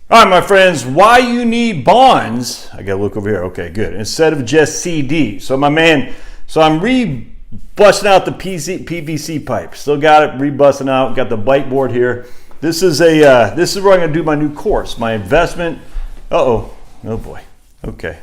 All right, my friends, why you need bonds? I gotta look over here. Okay, good. Instead of just CD. So my man, I'm busting out the PVC pipe. Still got it rebusting out. Got the bite board here. This is where I'm gonna do my new course, my investment. Oh boy. Okay,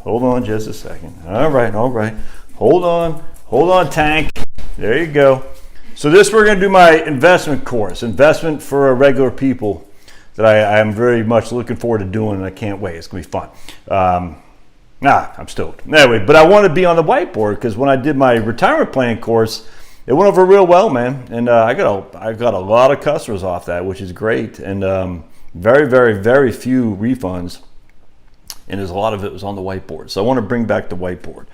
hold on just a second. All right. Hold on, tank. There you go. So we're gonna do my investment course, investment for regular people, that I am very much looking forward to doing, and I can't wait. It's gonna be fun. I'm stoked. Anyway, but I want to be on the whiteboard because when I did my retirement planning course, it went over real well, man. And I got a lot of customers off that, which is great. And very, very, very few refunds. And there's a lot of it was on the whiteboard. So I want to bring back the whiteboard.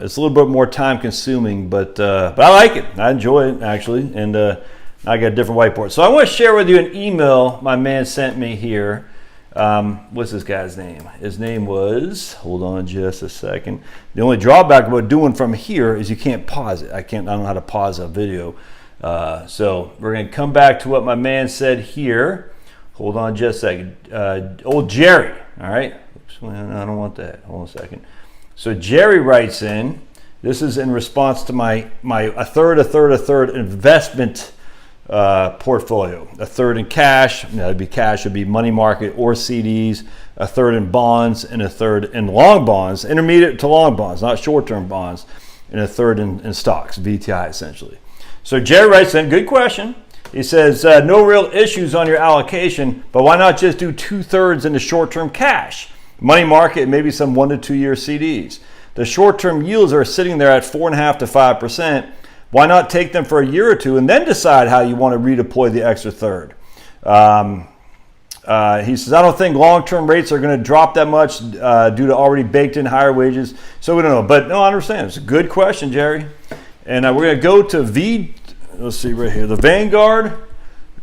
It's a little bit more time consuming, but I like it. I enjoy it actually. And I got a different whiteboard. So I want to share with you an email my man sent me here. What's this guy's name? His name was, hold on just a second. The only drawback about doing from here is you can't pause it. I don't know how to pause a video. So we're going to come back to what my man said here. Hold on just a second. Old Jerry, all right? Oops, I don't want that. Hold on a second. So Jerry writes in, this is in response to my a third investment portfolio. A third in cash, it'd be money market or CDs, a third in bonds, and a third in long bonds, intermediate to long bonds, not short-term bonds, and a third in stocks, VTI essentially. So Jerry writes in, good question. He says, no real issues on your allocation, but why not just do 2/3 into short-term cash, money market, and maybe some 1 to 2 year CDs? The short-term yields are sitting there at 4.5% to 5%. Why not take them for a year or two and then decide how you want to redeploy the extra third? He says, I don't think long-term rates are going to drop that much due to already baked in higher wages. So we don't know. But no, I understand. It's a good question, Jerry. And we're going to go to let's see right here, the Vanguard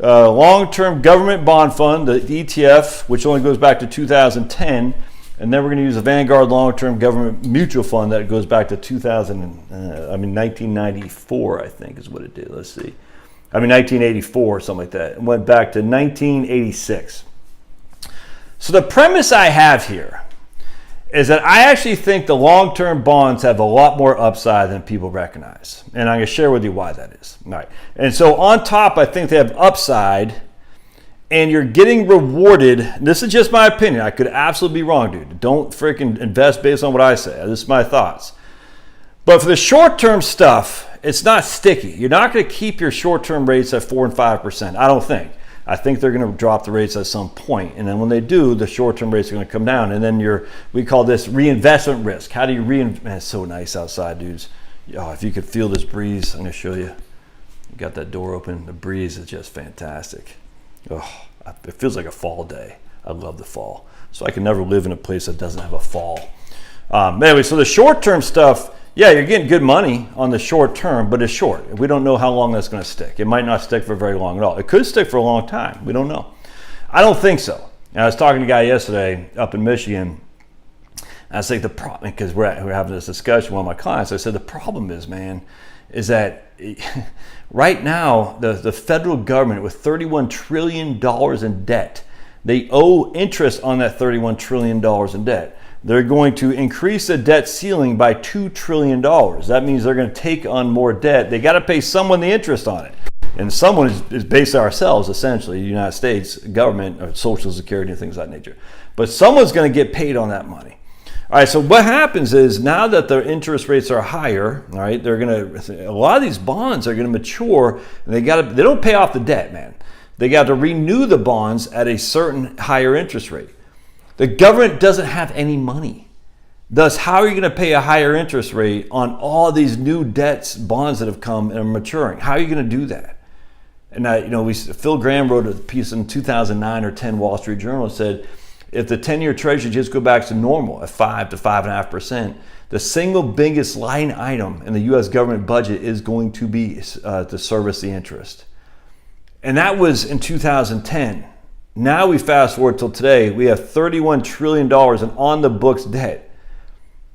Long-Term Government Bond Fund, the ETF, which only goes back to 2010. And then we're going to use the Vanguard Long-Term Government Mutual Fund that goes back to 1994, I think is what it did. Let's see. 1984, something like that. It went back to 1986. So the premise I have here is that I actually think the long-term bonds have a lot more upside than people recognize. And I'm going to share with you why that is. All right. And so on top, I think they have upside. And you're getting rewarded. This is just my opinion. I could absolutely be wrong, dude. Don't freaking invest based on what I say. This is my thoughts. But for the short-term stuff, it's not sticky. You're not going to keep your short-term rates at 4 and 5%. I don't think. I think they're going to drop the rates at some point. And then when they do, the short-term rates are going to come down. And then we call this reinvestment risk. How do you reinvest? Man, it's so nice outside, dudes. Oh, if you could feel this breeze, I'm going to show you. You got that door open. The breeze is just fantastic. Oh, it feels like a fall day. I love the fall. So I can never live in a place that doesn't have a fall. Anyway, so the short-term stuff, yeah, you're getting good money on the short term, but it's short. We don't know how long that's going to stick. It might not stick for very long at all. It could stick for a long time. We don't know. I don't think so. And I was talking to a guy yesterday up in Michigan. And I was like, the problem, because we're having this discussion with one of my clients, I said, the problem is, man, is that right now, the federal government with $31 trillion in debt, they owe interest on that $31 trillion in debt. They're going to increase the debt ceiling by $2 trillion. That means they're going to take on more debt. They got to pay someone the interest on it. And someone is based on ourselves, essentially, the United States government, or Social Security and things of that nature. But someone's going to get paid on that money. All right, so what happens is now that their interest rates are higher, all right, a lot of these bonds are going to mature, and they don't pay off the debt, man. They got to renew the bonds at a certain higher interest rate. The government doesn't have any money. Thus, how are you going to pay a higher interest rate on all these new debts, bonds that have come and are maturing? How are you going to do that? And Phil Graham wrote a piece in 2009 or 10 Wall Street Journal that said, if the 10-year treasury just go back to normal at 5 to 5.5%, the single biggest line item in the U.S. government budget is going to be to service the interest. And that was in 2010. Now we fast forward till today, we have $31 trillion in on-the-books debt.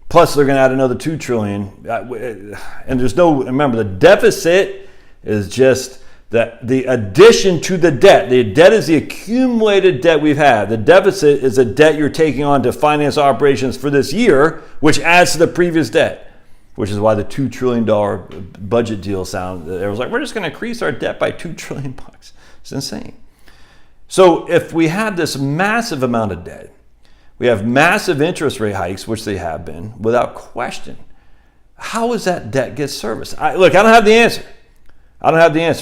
Plus they're going to add another $2 trillion. And remember, the deficit is just That the addition to the debt is the accumulated debt we've had. The deficit is the debt you're taking on to finance operations for this year, which adds to the previous debt, which is why the $2 trillion budget deal it was like, we're just going to increase our debt by $2 trillion. It's insane. So if we have this massive amount of debt, we have massive interest rate hikes, which they have been, without question. How does that debt get serviced? I don't have the answer.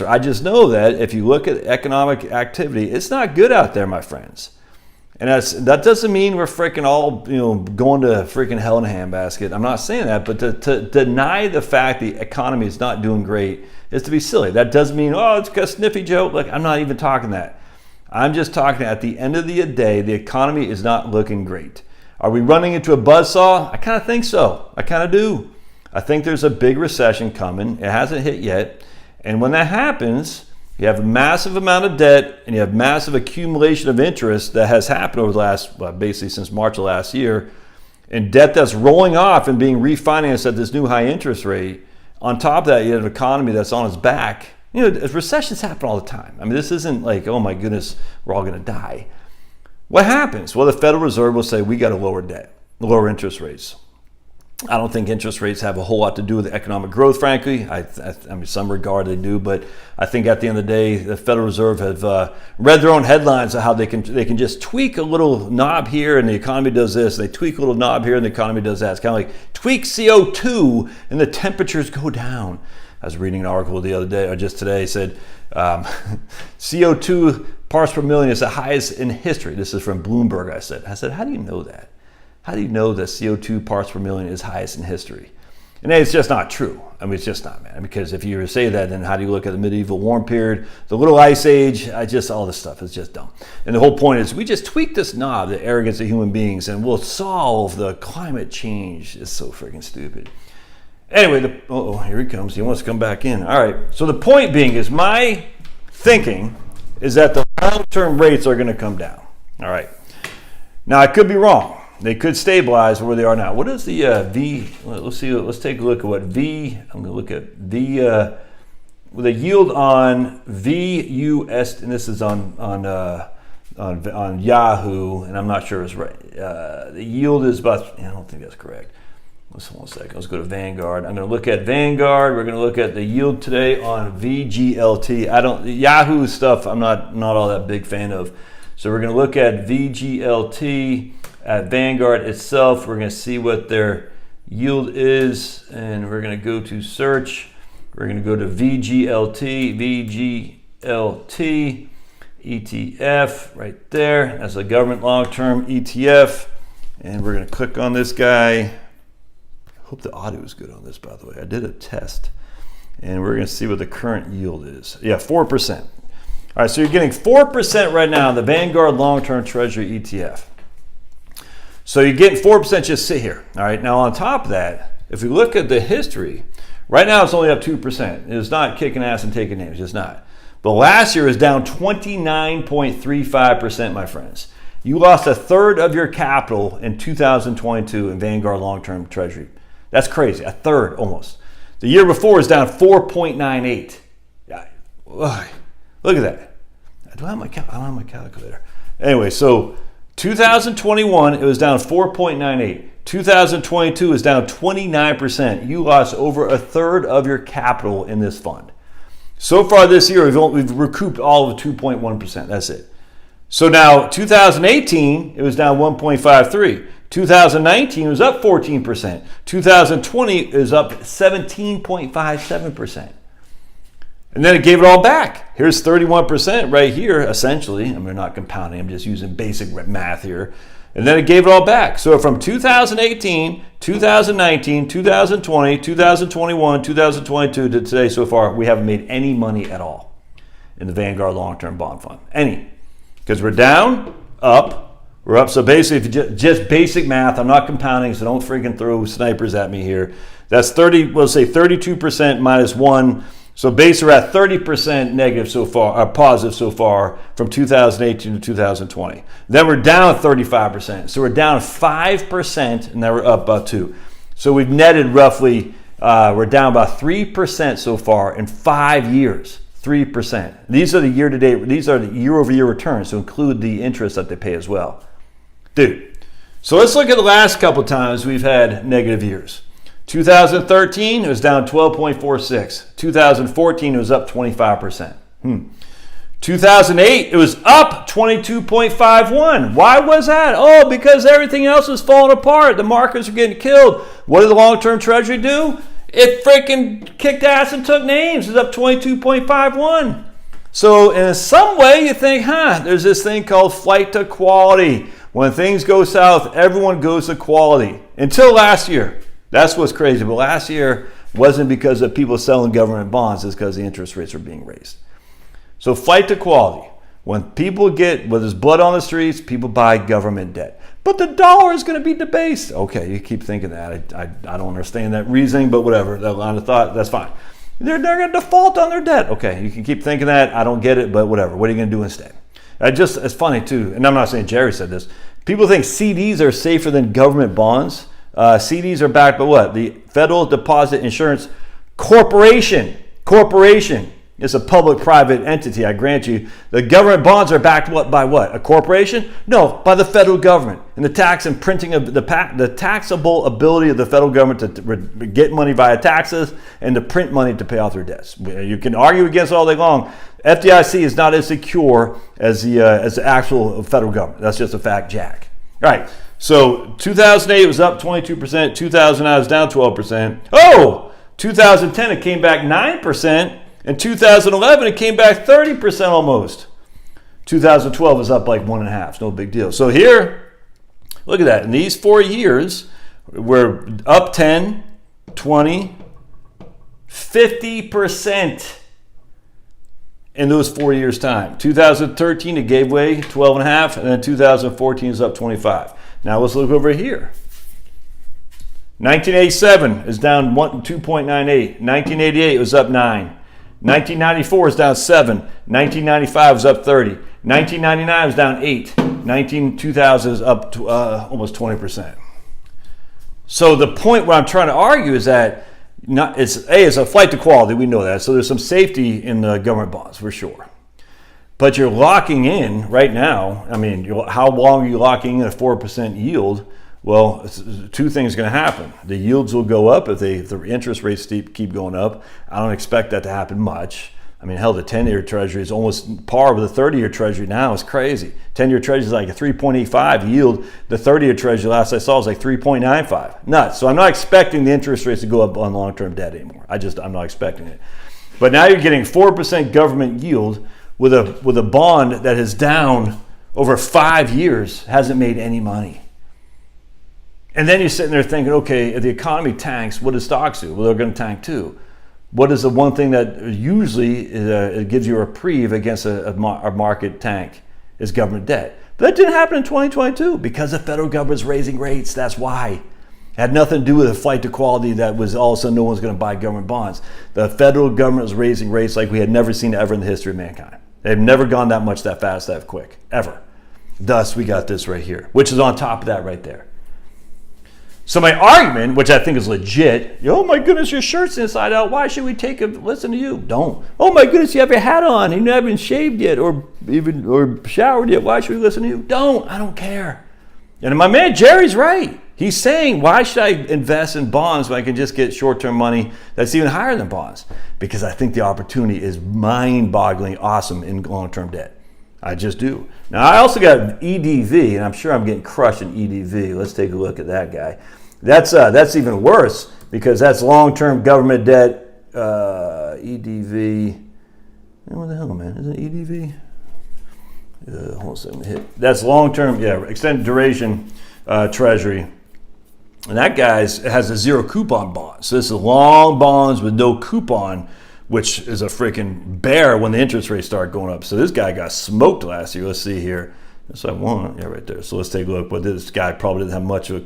I just know that if you look at economic activity, it's not good out there, my friends. And that doesn't mean we're freaking all, going to freaking hell in a handbasket. I'm not saying that, but to deny the fact the economy is not doing great is to be silly. That doesn't mean, it's a sniffy joke. Like, I'm not even talking that. I'm just talking at the end of the day, the economy is not looking great. Are we running into a buzzsaw? I kind of think so. I kind of do. I think there's a big recession coming. It hasn't hit yet. And when that happens, you have a massive amount of debt and you have massive accumulation of interest that has happened over the last, basically since March of last year, and debt that's rolling off and being refinanced at this new high interest rate. On top of that, you have an economy that's on its back. Recessions happen all the time. I mean, this isn't like, oh my goodness, we're all going to die. What happens? Well, the Federal Reserve will say, we got to lower debt, lower interest rates. I don't think interest rates have a whole lot to do with economic growth, frankly. I mean, some regard they do, but I think at the end of the day, the Federal Reserve have read their own headlines of how they can just tweak a little knob here and the economy does this. They tweak a little knob here and the economy does that. It's kind of like tweak CO2 and the temperatures go down. I was reading an article the other day, or just today, said CO2 parts per million is the highest in history. This is from Bloomberg, I said, how do you know that? How do you know that CO2 parts per million is highest in history? And it's just not true. I mean, it's just not, man. Because if you were to say that, then how do you look at the medieval warm period, the little ice age? All this stuff is just dumb. And the whole point is we just tweak this knob, the arrogance of human beings, and we'll solve the climate change. It's so freaking stupid. Anyway, here he comes. He wants to come back in. All right. So the point being is my thinking is that the long-term rates are going to come down. All right. Now, I could be wrong. They could stabilize where they are now. What is the V? Let's see. Let's take a look at what V. I'm going to look at the yield on VUS, and this is on Yahoo, and I'm not sure it's right. The yield is about. I don't think that's correct. Let's hold on a second. Let's go to Vanguard. I'm going to look at Vanguard. We're going to look at the yield today on VGLT. Yahoo stuff. I'm not all that big fan of. So we're going to look at VGLT. At Vanguard itself, we're going to see what their yield is, and we're going to go to search. We're going to go to VGLT ETF right there. That's a government long-term ETF, and we're going to click on this guy. I hope the audio is good on this, by the way. I did a test, and we're going to see what the current yield is. Yeah, 4%. All right, so you're getting 4% right now on the Vanguard long-term Treasury ETF. So you're getting 4% just sit here. All right. Now on top of that, if we look at the history, right now it's only up 2%. It's not kicking ass and taking names. It's not. But last year is down 29.35%, my friends. You lost a third of your capital in 2022 in Vanguard long-term Treasury. That's crazy. A third almost. The year before is down 4.98. Look at that. I don't have my calculator. Anyway, so 2021, it was down 4.98. 2022 is down 29%. You lost over a third of your capital in this fund. So far this year, we've recouped all of 2.1%. That's it. So now 2018, it was down 1.53. 2019 was up 14%. 2020 is up 17.57%. And then it gave it all back. Here's 31% right here, essentially. I mean, we're not compounding. I'm just using basic math here. And then it gave it all back. So from 2018, 2019, 2020, 2021, 2022 to today so far, we haven't made any money at all in the Vanguard Long-Term Bond Fund. Any. Because we're down, up, we're up. So basically, if you just basic math, I'm not compounding, so don't freaking throw snipers at me here. That's 32% minus 1. So basically, we're at 30% negative so far, or positive so far from 2018 to 2020. Then we're down 35%. So we're down 5%, and now we're up about 2. So we've netted roughly, we're down about 3% so far in 5 years. 3%. These are the year-to-date, these are the year-over-year returns, so include the interest that they pay as well. Dude, so let's look at the last couple times we've had negative years. 2013, it was down 12.46. 2014, it was up 25%. 2008, it was up 22.51. Why was that? Oh, because everything else was falling apart. The markets were getting killed. What did the long-term treasury do? It freaking kicked ass and took names. It's up 22.51. So in some way you think, there's this thing called flight to quality. When things go south, everyone goes to quality. Until last year. That's what's crazy. But last year wasn't because of people selling government bonds. It's because the interest rates were being raised. So flight to quality. When people when there's blood on the streets, people buy government debt. But the dollar is going to be debased. Okay, you keep thinking that. I don't understand that reasoning, but whatever. That line of thought, that's fine. They're going to default on their debt. Okay, you can keep thinking that. I don't get it, but whatever. What are you going to do instead? It's funny too, and I'm not saying Jerry said this. People think CDs are safer than government bonds. CDs are backed by what? The Federal Deposit Insurance Corporation. It's a public-private entity, I grant you. The government bonds are backed by what? A corporation? No, by the federal government. And the tax and printing of the taxable ability of the federal government to get money via taxes and to print money to pay off their debts. You can argue against it all day long. FDIC is not as secure as the actual federal government. That's just a fact, Jack. All right, so 2008 was up 22%. 2009 was down 12%. Oh, 2010 it came back 9%. In 2011, it came back 30% almost. 2012 was up like 1.5%. No big deal. So here, look at that. In these 4 years, we're up 10, 20, 50% in those 4 years' time. 2013, it gave way 12.5%, and then 2014 is up 25%. Now let's look over here. 1987 is down 2.98. 1988 was up 9. 1994 is down 7. 1995 is up 30. 1999 is down 8. 2000 is up almost 20%. So the point what I'm trying to argue is that it's a flight to quality. We know that. So there's some safety in the government bonds for sure. But you're locking in right now. I mean, how long are you locking in a 4% yield? Well, two things are going to happen. The yields will go up if the interest rates keep going up. I don't expect that to happen much. I mean, hell, the 10-year treasury is almost par with the 30-year treasury now. It's crazy. 10-year treasury is like a 3.85 yield. The 30-year treasury last I saw was like 3.95. Nuts. So I'm not expecting the interest rates to go up on long-term debt anymore. I'm not expecting it. But now you're getting 4% government yield with a bond that is down over 5 years, hasn't made any money. And then you're sitting there thinking, okay, if the economy tanks, what does stocks do? Well, they're going to tank too. What is the one thing that usually gives you a reprieve against a market tank is government debt. But that didn't happen in 2022 because the federal government's raising rates. That's why. It had nothing to do with a flight to quality that was all of a sudden no one's going to buy government bonds. The federal government was raising rates like we had never seen ever in the history of mankind. They've never gone that much, that fast, that quick, ever. Thus, we got this right here, which is on top of that right there. So my argument, which I think is legit, oh my goodness, your shirt's inside out. Why should we listen to you? Don't. Oh my goodness, you have your hat on and you haven't shaved yet or showered yet. Why should we listen to you? Don't. I don't care. And my man Jerry's right. He's saying, why should I invest in bonds when I can just get short-term money that's even higher than bonds? Because I think the opportunity is mind-boggling awesome in long-term debt. I just do. Now, I also got EDV, and I'm sure I'm getting crushed in EDV. Let's take a look at that guy. That's even worse because that's long-term government debt. EDV. What the hell, man? Is it EDV? Hold on a second. That's long-term, extended duration treasury. And that guy's has a zero coupon bond. So this is long bonds with no coupon, which is a freaking bear when the interest rates start going up. So this guy got smoked last year. Let's see here. That's what I want. Yeah, right there. So let's take a look. But this guy probably didn't have much of a,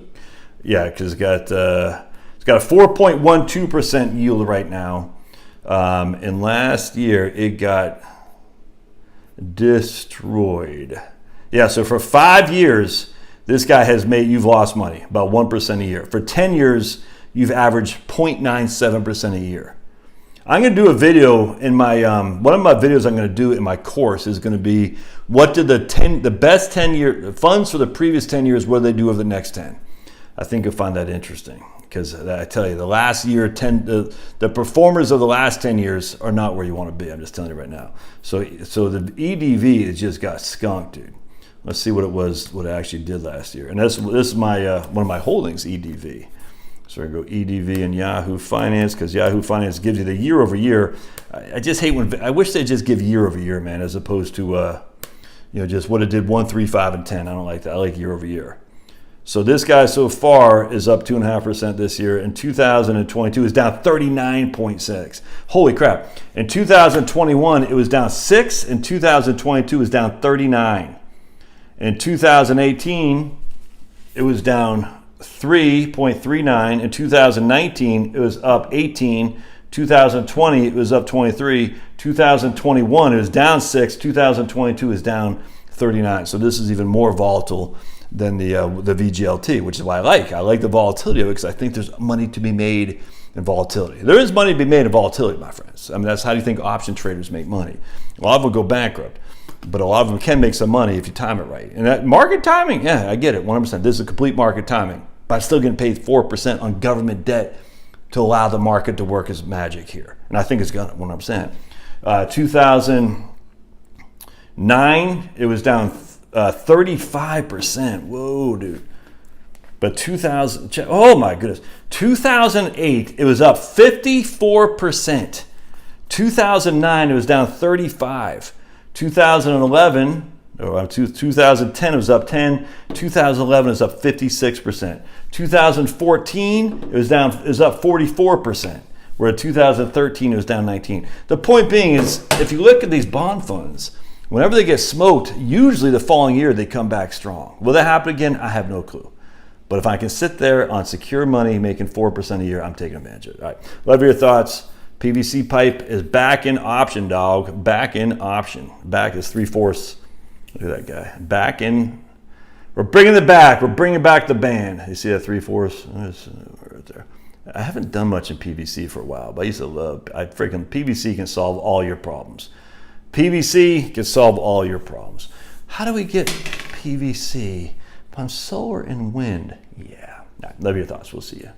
because it's got a 4.12% yield right now. And last year it got destroyed. Yeah, so for 5 years, this guy has you've lost money, about 1% a year. For 10 years, you've averaged 0.97% a year. I'm going to do a video in my, one of my videos I'm going to do in my course is going to be what did the best 10-year funds for the previous 10 years, what do they do over the next 10? I think you'll find that interesting because I tell you, the last year, the performers of the last 10 years are not where you want to be. I'm just telling you right now. So the EDV has just got skunked, dude. Let's see what it was, what it actually did last year. And this is my one of my holdings, EDV. So I go EDV and Yahoo Finance because Yahoo Finance gives you the year over year. I just hate when I wish they just give year over year, man, as opposed to just what it did 1, 3, 5, and 10. I don't like that. I like year over year. So this guy so far is up 2.5% this year. In 2022, is down 39.6. Holy crap! In 2021, it was down 6. In 2022, it was down 39. In 2018, it was down 3.39. In 2019, it was up 18. 2020, it was up 23. 2021, it was down 6. 2022 is down 39. So this is even more volatile than the VGLT, which is why I like the volatility of it because I think there's money to be made in volatility. There is money to be made in volatility, my friends. I mean, that's how do you think option traders make money? A lot of them go bankrupt. But a lot of them can make some money if you time it right. And that market timing, yeah, I get it, 100%. This is a complete market timing. But I'm still getting paid 4% on government debt to allow the market to work as magic here. And I think it's going to, 100%. 2009, it was down 35%. Whoa, dude. But 2000, oh my goodness. 2008, it was up 54%. 2009, it was down 35%. 2011, or 2010, it was up 10. 2011 is up 56%. 2014, it was up 44%. Where in 2013, it was down 19. The point being is, if you look at these bond funds, whenever they get smoked, usually the following year they come back strong. Will that happen again? I have no clue. But if I can sit there on secure money making 4% a year, I'm taking advantage of it. All right, love your thoughts. PVC pipe is back in option, dog. Back in option. Back is 3/4. Look at that guy. Back in. We're bringing it back. We're bringing back the band. You see that 3/4? Right there. I haven't done much in PVC for a while, but I used to love. PVC can solve all your problems. PVC can solve all your problems. How do we get PVC on solar and wind? Yeah. Love your thoughts. We'll see you.